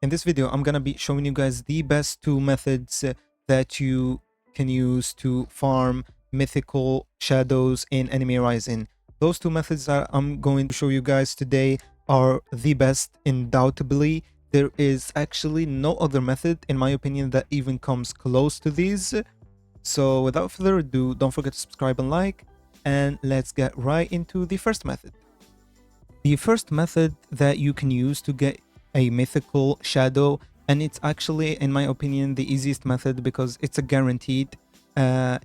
In this video, I'm gonna be showing you guys the best two methods that you can use to farm mythical shadows in Enemy Rising. Those two methods that I'm going to show you guys today are the best, undoubtedly. There is actually no other method, in my opinion, that even comes close to these. So without further ado, don't forget to subscribe and like, and let's get right into the first method. The first method that you can use to get a mythical shadow, and it's actually, in my opinion, the easiest method because it's a guaranteed,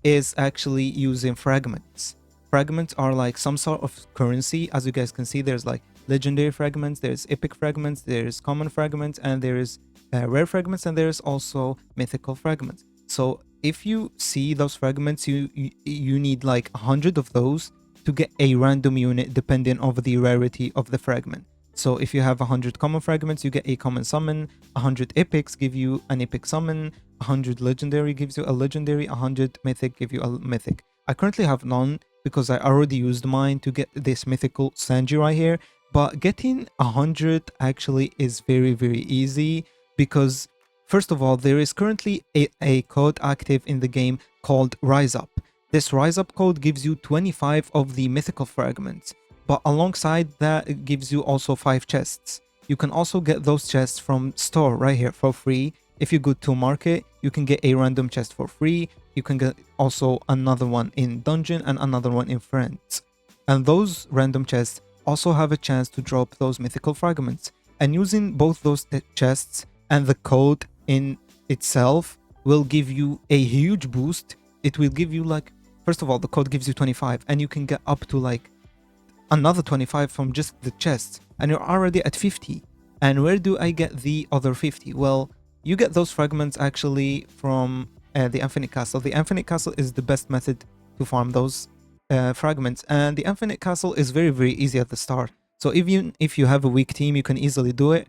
is actually using fragments. Fragments are like some sort of currency. As you guys can see, there's like legendary fragments, there's epic fragments, there's common fragments, and there's rare fragments, and there's also mythical fragments. So if you see those fragments, you need like 100 of those to get a random unit depending on the rarity of the fragment. So if you have 100 common fragments, you get a common summon. 100 epics give you an epic summon. 100 legendary gives you a legendary. 100 mythic give you a mythic. I currently have none because I already used mine to get this mythical Sanji right here. But getting 100 actually is very, very easy because, first of all, there is currently a code active in the game called Rise Up. This Rise Up code gives you 25 of the mythical fragments, but alongside that, it gives you also 5 chests. You can also get those chests from store right here for free. If you go to market, you can get a random chest for free. You can get also another one in dungeon and another one in friends. And those random chests also have a chance to drop those mythical fragments. And using both those chests and the code in itself will give you a huge boost. It will give you like, first of all, the code gives you 25 and you can get up to like another 25 from just the chests, and you're already at 50. And where do I get the other 50? Well, you get those fragments actually from the Infinite Castle. The Infinite Castle is the best method to farm those fragments, and the Infinite Castle is very, very easy at the start. So even if you have a weak team, you can easily do it.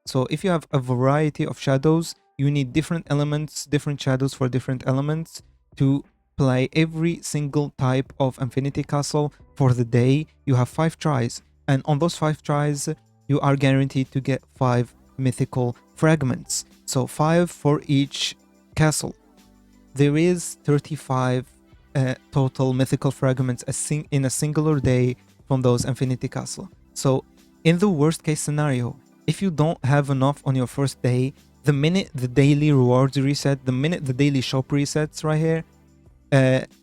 So if you have a variety of shadows, you need different elements, different shadows for different elements to play every single type of Infinity Castle for the day. You have 5 tries, and on those 5 tries, you are guaranteed to get 5 mythical fragments. So 5 for each castle. There is 35 total mythical fragments in a singular day from those Infinity Castle. So in the worst case scenario, if you don't have enough on your first day, the minute the daily rewards reset, the minute the daily shop resets right here,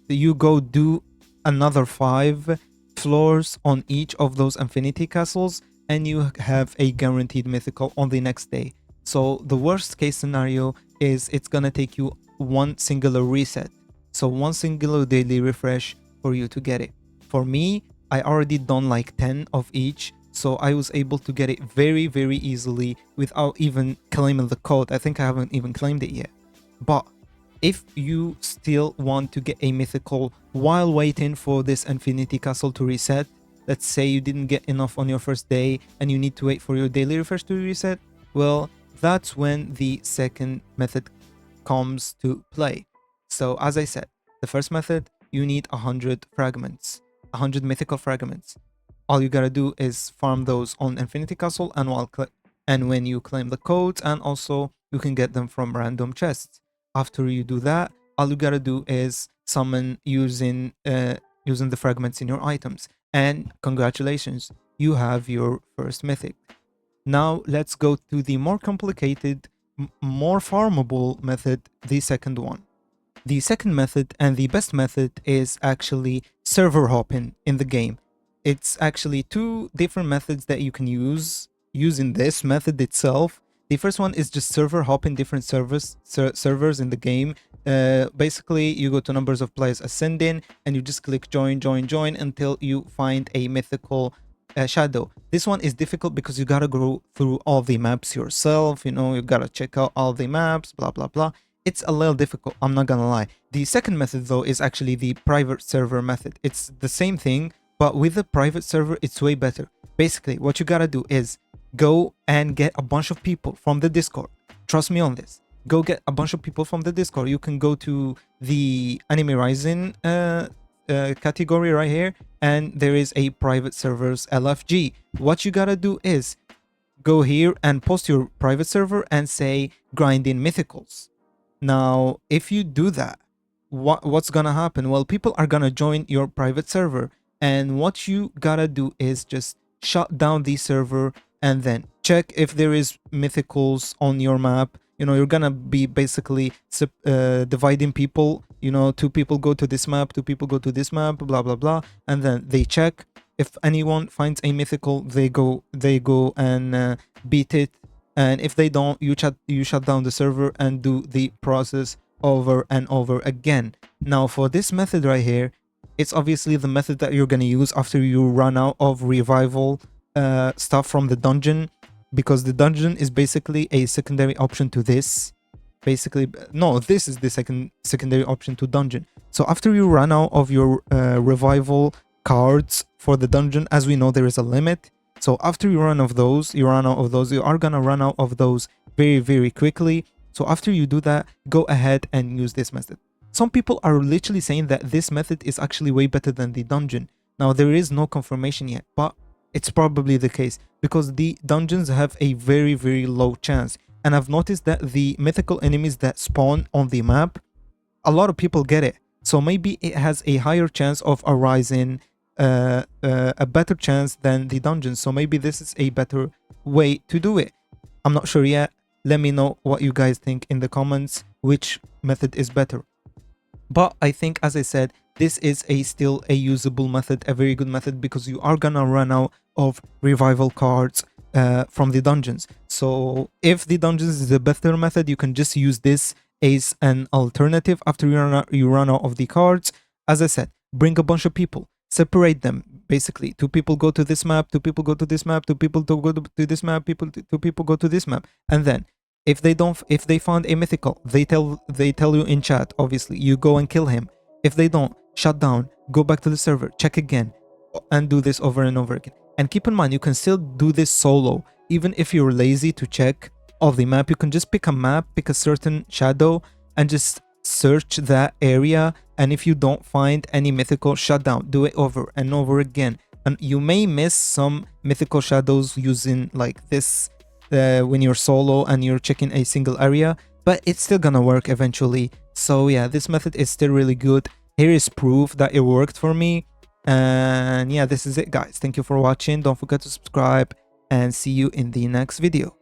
you go do another 5 floors on each of those Infinity Castles, and you have a guaranteed mythical on the next day. So the worst case scenario is it's gonna take you one singular reset. So one singular daily refresh for you to get it. For me, I already done like 10 of each, so I was able to get it very, very easily without even claiming the code. I think I haven't even claimed it yet. But if you still want to get a mythical while waiting for this Infinity Castle to reset, let's say you didn't get enough on your first day and you need to wait for your daily refresh to reset, well, that's when the second method comes to play. So as I said, the first method, you need 100 fragments, 100 mythical fragments. All you gotta do is farm those on Infinity Castle, and when you claim the codes, and also you can get them from random chests. After you do that, all you gotta do is summon using the fragments in your items, and congratulations, you have your first mythic. Now let's go to the more complicated, more farmable method, the second one. The second method and the best method is actually server hopping in the game. It's actually 2 different methods that you can use using this method itself. The first one is just server hopping different servers in the game. Basically, you go to numbers of players ascending and you just click join, join, join until you find a mythical shadow. This one is difficult because you gotta go through all the maps yourself. You know, you gotta check out all the maps, blah, blah, blah. It's a little difficult, I'm not gonna lie. The second method, though, is actually the private server method. It's the same thing, but with the private server, it's way better. Basically, what you gotta do is go and get a bunch of people from the Discord. Trust me on this. Go get a bunch of people from the Discord. You can go to the Enemy Rising category right here, and there is a private servers LFG. What you gotta do is go here and post your private server and say grinding mythicals. Now, if you do that, what's gonna happen? Well, people are gonna join your private server, and what you gotta do is just shut down the server and then check if there is mythicals on your map. You know, you're gonna be basically dividing people. You know, two people go to this map, two people go to this map, blah blah blah, and then they check. If anyone finds a mythical, they go and beat it, and if they don't, you shut down the server and do the process over and over again. Now for this method right here, it's obviously the method that you're going to use after you run out of revival stuff from the dungeon, because the dungeon is basically a secondary option to this. Basically, no, this is the secondary option to dungeon. So after you run out of your revival cards for the dungeon, as we know, there is a limit. So after you run out of those, you are gonna run out of those very, very quickly. So after you do that, go ahead and use this method. Some people are literally saying that this method is actually way better than the dungeon. Now, there is no confirmation yet, but it's probably the case because the dungeons have a very, very low chance. And I've noticed that the mythical enemies that spawn on the map, a lot of people get it. So maybe it has a higher chance of arising, a better chance than the dungeons. So maybe this is a better way to do it. I'm not sure yet. Let me know what you guys think in the comments, which method is better. But I think, as I said, this is still a usable method, a very good method, because you are gonna run out of revival cards from the dungeons. So if the dungeons is a better method, you can just use this as an alternative after you run out of the cards. As I said, bring a bunch of people, separate them. Basically, two people go to this map, two people go to this map, two people go to this map, two people go to this map, and then if they found a mythical, they tell you in chat. Obviously, you go and kill him. If they don't, shut down, go back to the server, check again, and do this over and over again. And keep in mind, you can still do this solo. Even if you're lazy to check all the map, you can just pick a map, pick a certain shadow, and just search that area. And if you don't find any mythical, shut down, do it over and over again. And you may miss some mythical shadows using like this when you're solo and you're checking a single area, but it's still gonna work eventually. So yeah, this method is still really good. Here is proof that it worked for me. And yeah, this is it, guys. Thank you for watching. Don't forget to subscribe and see you in the next video.